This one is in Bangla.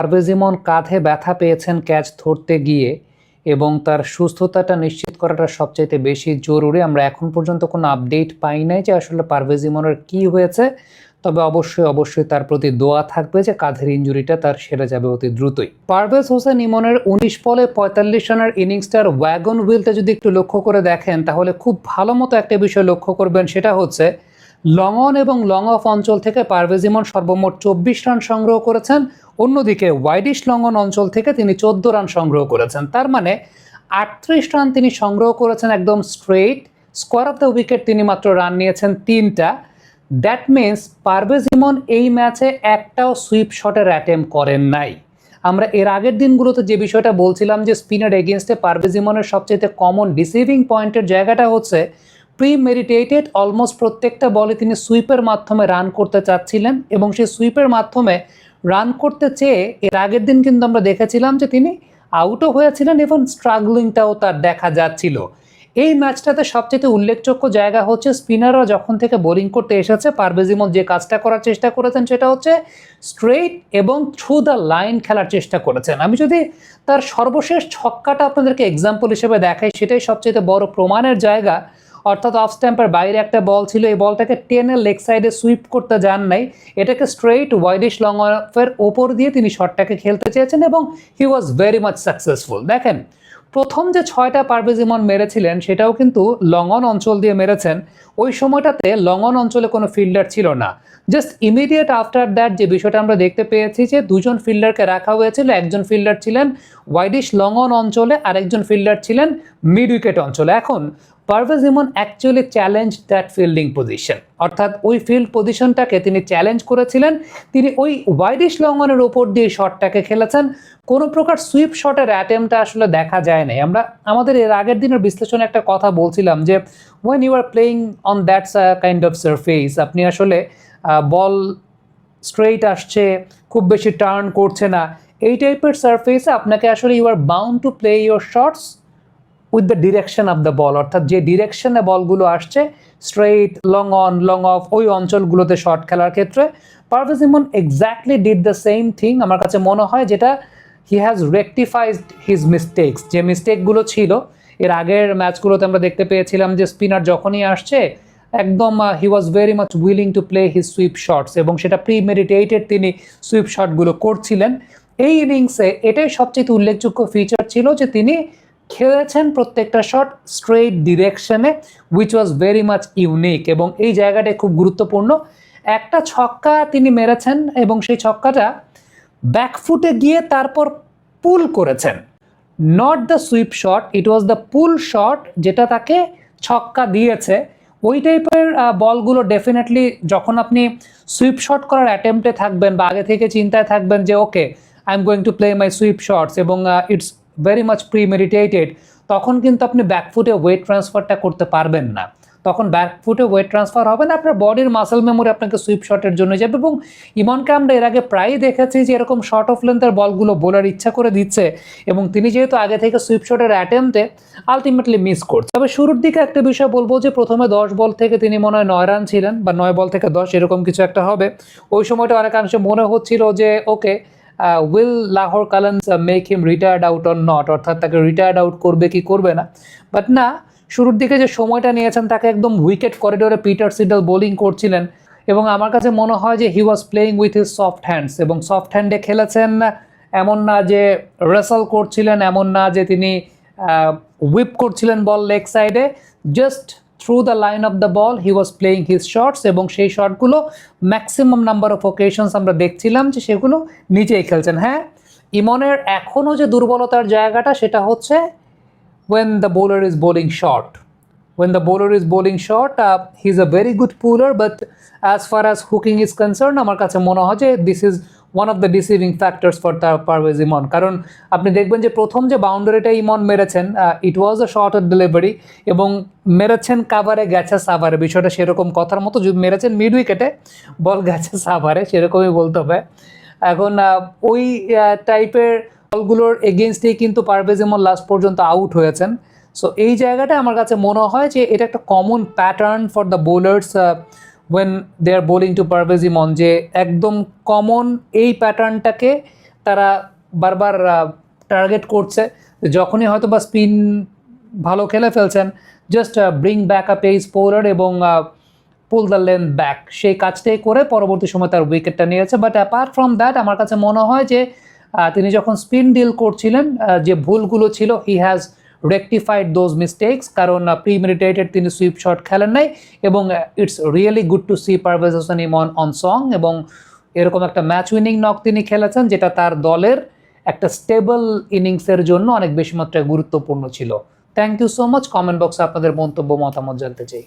পারভেজ ইমন কাঁধে ব্যথা পেয়েছেন ক্যাচ ধরতে গিয়ে এবং তার সুস্থতাটা নিশ্চিত করাটা সবচাইতে বেশি জরুরি। আমরা এখন পর্যন্ত কোনো আপডেট পাই নাই যে আসলে পারভেজ ইমনের কী হয়েছে, তবে অবশ্যই তার প্রতি দোয়া থাকবে যে কাঁধের ইনজুরিটা তার সেরে যাবে অতি দ্রুতই। পারভেজ হোসেন ইমনের 19 বলে 45 রানের ইনিংসটার ওয়াগন হুইলটা যদি একটু লক্ষ্য করে দেখেন তাহলে খুব ভালো মতো একটা বিষয় লক্ষ্য করবেন, সেটা হচ্ছে লং অন এবং লং অফ অঞ্চল থেকে পারভেজ ইমন সর্বমোট 24 রান সংগ্রহ করেছেন, অন্যদিকে ওয়াইডিশ লং অন অঞ্চল থেকে তিনি 14 রান সংগ্রহ করেছেন। তার মানে 38 রান তিনি সংগ্রহ করেছেন একদম straight. Square of the wicket তিনি মাত্র রান নিয়েছেন 3টা। দ্যাট মিনস পারভেজ ইমন এই ম্যাচে একটাও সুইপ শটের অ্যাটেম্প করেন নাই। আমরা এর আগের দিনগুলোতে যে বিষয়টা বলছিলাম যে স্পিনার এগেনস্টে পারভেজ ইমনের সবচেয়ে কমন ডিসিভিং পয়েন্টের জায়গাটা হচ্ছে প্রিমেডিটেটেড, অলমোস্ট প্রত্যেকটা বলে তিনি সুইপের মাধ্যমে রান করতে চাচ্ছিলেন এবং সেই সুইপের মাধ্যমে রান করতে চেয়ে এর আগের দিন কিন্তু আমরা দেখেছিলাম যে তিনি আউটও হয়েছিলেন এবং স্ট্রাগলিংটাও তার দেখা যাচ্ছিল। এই ম্যাচটাতে সবচেয়ে উল্লেখযোগ্য জায়গা হচ্ছে স্পিনাররা যখন থেকে বোলিং করতে এসেছে পারভেজ ইমন যে কাজটা করার চেষ্টা করেছেন সেটা হচ্ছে স্ট্রেইট এবং থ্রু দ্য লাইন খেলার চেষ্টা করেছেন। আমি যদি তার সর্বশেষ ছক্কাটা আপনাদেরকে এক্সাম্পল হিসেবে দেখাই, সেটাই সবচেয়ে বড় প্রমাণের জায়গা। অর্থাৎ অফ স্ট্যাম্পের বাইরে একটা বল ছিল, এই বলটাকে টেনে লেগ সাইডে সুইপ করতে যান নাই, এটাকে স্ট্রেইট ওয়াইডিশ লং অফের ওপর দিয়ে তিনি শটটাকে খেলতে চেয়েছেন এবং হি ওয়াজ ভেরি মাচ সাকসেসফুল। দেখেন প্রথম যে 6টা পারভেজ ইমন মেরেছিলেন সেটাও কিন্তু লং অন অঞ্চল দিয়ে মেরেছেন। ওই সময়টাতে লং অন অঞ্চলে কোনো ফিল্ডার ছিল না। জাস্ট ইমিডিয়েট আফটার দ্যাট যে বিষয়টা আমরা দেখতে পেয়েছি যে দুজন ফিল্ডারকে রাখা হয়েছিল, একজন ফিল্ডার ছিলেন ওয়াইডিশ লং অন অঞ্চলে আর একজন ফিল্ডার ছিলেন মিড উইকেট অঞ্চলে। এখন Parvez Emon actually challenge that fielding position, অর্থাৎ ওই ফিল্ড পজিশনটাকে তিনি চ্যালেঞ্জ করেছিলেন। তিনি ওই ওয়াইডিশ লং অনের ওপর দিয়ে শটটাকে খেলেছেন। কোনো প্রকার সুইপ শটের অ্যাটেম্পটা আসলে দেখা যায় নাই। আমরা আমাদের এর আগের দিনের বিশ্লেষণে একটা কথা বলছিলাম যে when you are playing on that kind of surface, আপনি আসলে বল স্ট্রেইট আসছে, খুব বেশি টার্ন করছে না, এই টাইপের সারফেসে আপনাকে আসলে you are bound to play your shots with the direction of the ball, অর্থাৎ যে ডিরেকশনে বলগুলো আসছে straight, long on, long off, ওই অঞ্চলগুলোতে শট খেলার ক্ষেত্রে Parvez Emon exactly did the same thing. আমার কাছে মনে হয় যেটা he has rectified his mistakes, যে মিস্টেকগুলো ছিল এর আগের ম্যাচগুলোতে আমরা দেখতে পেয়েছিলাম যে স্পিনার যখনই আসছে একদম he was very much willing to play his sweep shots এবং সেটা প্রিমেডিটেটেড তিনি সুইপ শটগুলো করছিলেন। এই ইনিংসে এটাই সবচেয়ে উল্লেখযোগ্য ফিচার ছিল যে তিনি খেলেছেন প্রত্যেকটা শট স্ট্রেইট ডিরেকশনে, which was very much unique এবং এই জায়গাটা খুব গুরুত্বপূর্ণ। একটা ছক্কা তিনি মেরেছেন এবং সেই ছক্কাটা ব্যাকফুটে গিয়ে তারপর পুল করেছেন, not the sweep shot, it was the pool shot যেটা তাকে ছক্কা দিয়েছে। ওই টাইপের বলগুলো ডেফিনেটলি যখন আপনি সুইপ শট করার অ্যাটেম্পটে থাকবেন বা আগে থেকে চিন্তায় থাকবেন যে okay I am going to play my sweep shots এবং ইটস ভেরি মাচ প্রিমেডিটেটেড, তখন কিন্তু আপনি ব্যাকফুটে ওয়েট ট্রান্সফারটা করতে পারবেন না। তখন ব্যাকফুটে ওয়েট ট্রান্সফার হবে না, আপনার বডির মাসেল মেমোরি আপনাকে সুইপ শটের জন্য যাবে। এবং ইমনকে আমরা এর আগে প্রায়ই দেখেছি যে এরকম শর্ট অফ লেন্থের বলগুলো বোলার ইচ্ছা করে দিচ্ছে এবং তিনি যেহেতু আগে থেকে সুইপ শটের অ্যাটেম্পটে আলটিমেটলি মিস করছে। তবে শুরুর দিকে একটা বিষয় বলবো যে প্রথমে 10 বল থেকে তিনি মনে হয় 9 রান ছিলেন বা 9 বল থেকে 10 এরকম কিছু একটা হবে। ওই সময়টা অনেকাংশে মনে হচ্ছিল যে okay will Lahore Qalandars make him retired out or not, অর্থাৎ তাকে রিটায়ার্ড আউট করবে কি করবে না। বাট না, শুরুর দিকে যে সময়টা নিয়েছেন তাকে একদম উইকেট করিডোরে পিটার সিডল বোলিং করছিলেন এবং আমার কাছে মনে হয় যে he was playing with his soft hands এবং সফট হ্যান্ডে খেলেছেন। এমন না যে রেসল করছিলেন, এমন না যে তিনি হুইপ করছিলেন বল লেগ সাইডে, just through the line of the ball he was playing his shots এবং সেই শটগুলো ম্যাক্সিমাম নাম্বার অফ ওকেশনস আমরা দেখছিলাম যে সেগুলো নিচেই খেলছেন। হ্যাঁ, ইমনের এখনও যে দুর্বলতার জায়গাটা সেটা হচ্ছে when the bowler is bowling short. When the bowler is bowling short, he's a very good puller, but as far as hooking is concerned, আমার কাছে মনে হয় যে this is one of the deceiving factors for Parvez ইমন। কারণ আপনি দেখবেন যে প্রথম যে বাউন্ডারিটা ইমন মেরেছেন ইট ওয়াজ আ শর্ট ডেলিভারি এবং মেরেছেন কাভারে, গেছে সাভারে, বিষয়টা সেরকম কথার মতো মেরেছেন মিড উইকেটে, বল গেছে সাভারে, সেরকমই বলতে হবে। এখন ওই টাইপের বলগুলোর এগেনস্টেই কিন্তু পারভেজ ইমন লাস্ট পর্যন্ত আউট হয়েছেন। সো এই জায়গাটা আমার কাছে মনে হয় যে এটা একটা common pattern for the bowlers when they are bowling to Parvez Emon, যে একদম কমন এই প্যাটার্নটাকে তারা বারবার টার্গেট করছে, যখনই হয়তো বা স্পিন ভালো খেলে ফেলছেন, জাস্ট ব্রিং ব্যাক আ পেস বোলার এবং পুল দ্য লেন্থ ব্যাক, সেই কাজটাই করে পরবর্তী সময় তার উইকেটটা নিয়েছে। বাট অ্যাপার্ট ফ্রম দ্যাট আমার কাছে মনে হয় যে তিনি যখন স্পিন ডিল করছিলেন যে ভুলগুলো ছিল, he has rectified those mistakes, কারণ প্রিমেডিটেটেড তিনি সুইপ শট খেলেন নাই। এবং it's really good to see Parvez Hossain Emon on song, এবং এরকম একটা ম্যাচ উইনিং নক তিনি খেলেছেন যেটা তার দলের একটা স্টেবল ইনিংসের জন্য অনেক বেশি মাত্রায় গুরুত্বপূর্ণ ছিল। Thank you so much. Comment বক্সে আপনাদের মন্তব্য মতামত জানতে চাই।